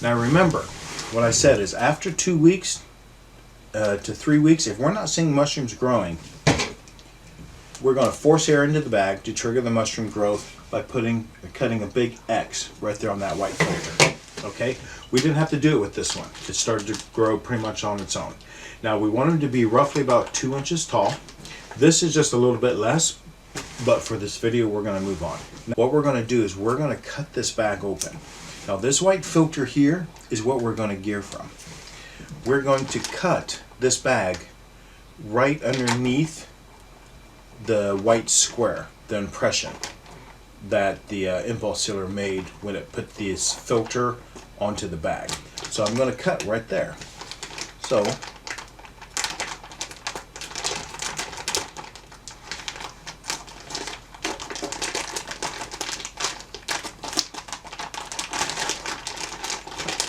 Now remember, what I said is after 2 weeks to 3 weeks, if we're not seeing mushrooms growing, we're going to force air into the bag to trigger the mushroom growth by cutting a big X right there on that white filter. Okay, we didn't have to do it with this one. It started to grow pretty much on its own. Now we want them to be roughly about 2 inches tall. This is just a little bit less, but for this video we're going to move on. Now, what we're going to do is we're going to cut this bag open. Now this white filter here is what we're going to gear from. We're going to cut this bag right underneath the white square, the impression that the impulse sealer made when it put this filter onto the bag. So I'm going to cut right there. So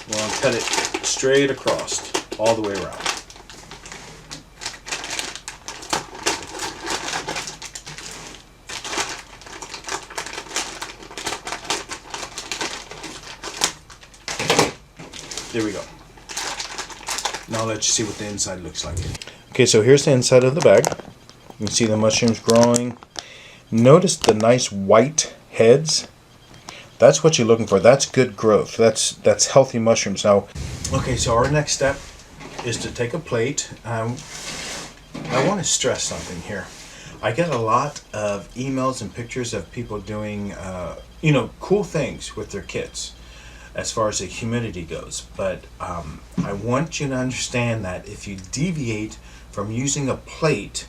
we're going to cut it straight across all the way around. There we go. Now I'll let you see what the inside looks like. Okay, so here's the inside of the bag. You can see the mushrooms growing. Notice the nice white heads. That's what you're looking for. That's good growth. That's healthy mushrooms. Now, okay, so our next step is to take a plate. I want to stress something here. I get a lot of emails and pictures of people doing, cool things with their kits as far as the humidity goes, but I want you to understand that if you deviate from using a plate,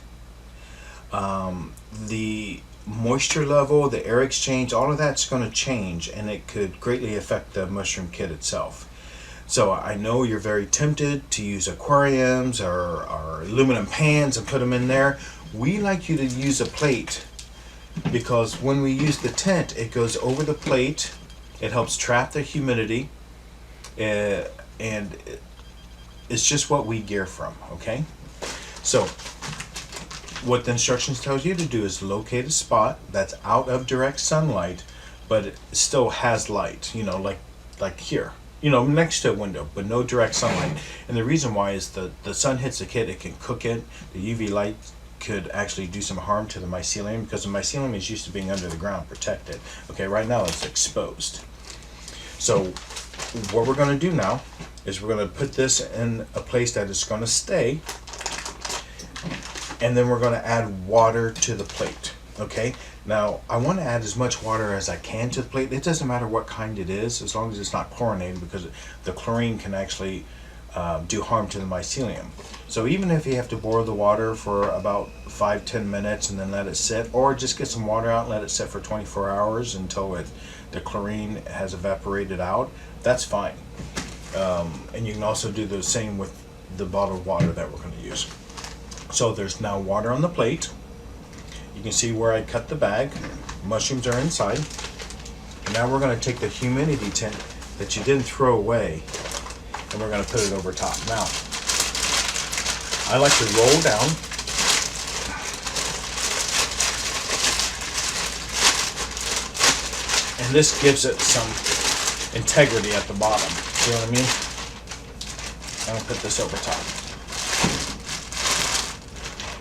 the moisture level, the air exchange, all of that's going to change, and it could greatly affect the mushroom kit itself. So I know you're very tempted to use aquariums or aluminum pans and put them in there. We like you to use a plate because when we use the tent, it goes over the plate. It helps trap the humidity, and it's just what we gear from, okay? So what the instructions tells you to do is locate a spot that's out of direct sunlight, but it still has light, like here, next to a window, but no direct sunlight. And the reason why is the sun hits the kit, it can cook it. The UV light could actually do some harm to the mycelium because the mycelium is used to being under the ground, protected. Okay, right now it's exposed. So what we're going to do now is we're going to put this in a place that is going to stay, and then we're going to add water to the plate. Okay, now I want to add as much water as I can to the plate. It doesn't matter what kind it is, as long as it's not chlorinated, because the chlorine can actually do harm to the mycelium. So even if you have to boil the water for about 5-10 minutes and then let it sit, or just get some water out and let it sit for 24 hours until the chlorine has evaporated out, that's fine. And you can also do the same with the bottled water that we're going to use. So there's now water on the plate. You can see where I cut the bag. Mushrooms are inside. And now we're going to take the humidity tent that you didn't throw away, and we're going to put it over top. Now, I like to roll down. And this gives it some integrity at the bottom. See what I mean? I'm going to put this over top.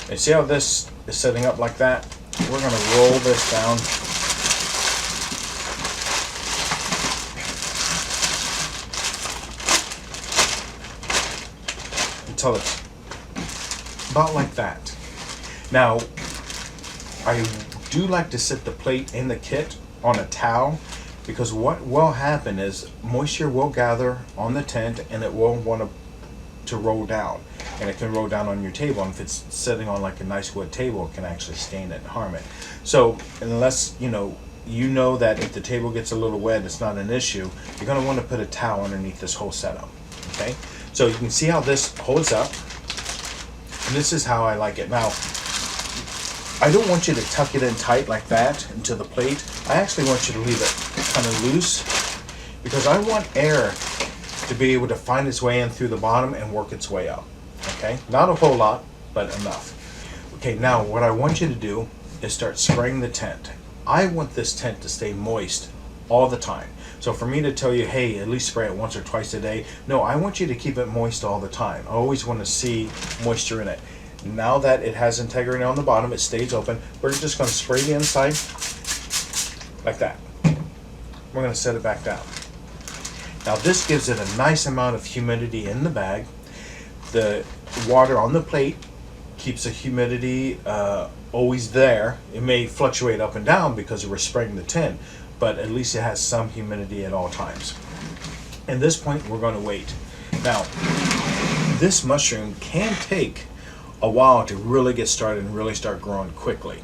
And see how this is setting up like that? We're going to roll this down. Until it's about like that. Now, I do like to sit the plate in the kit on a towel, because what will happen is moisture will gather on the tent and it will want to roll down, and it can roll down on your table, and if it's sitting on like a nice wood table, it can actually stain it and harm it. So unless you know that if the table gets a little wet, it's not an issue, you're going to want to put a towel underneath this whole setup. Okay, so you can see how this holds up, and this is how I like it. Now, I don't want you to tuck it in tight like that into the plate. I actually want you to leave it kind of loose, because I want air to be able to find its way in through the bottom and work its way out. Okay, not a whole lot, but enough. Okay, now what I want you to do is start spraying the tent. I want this tent to stay moist all the time. So for me to tell you, hey, at least spray it once or twice a day, no, I want you to keep it moist all the time. I always want to see moisture in it. Now that it has integrity on the bottom, it stays open, we're just going to spray the inside like that. We're going to set it back down. Now this gives it a nice amount of humidity in the bag. The water on the plate keeps the humidity always there. It may fluctuate up and down because we're spraying the tin, but at least it has some humidity at all times. At this point, we're going to wait. Now, this mushroom can take a while to really get started and really start growing quickly.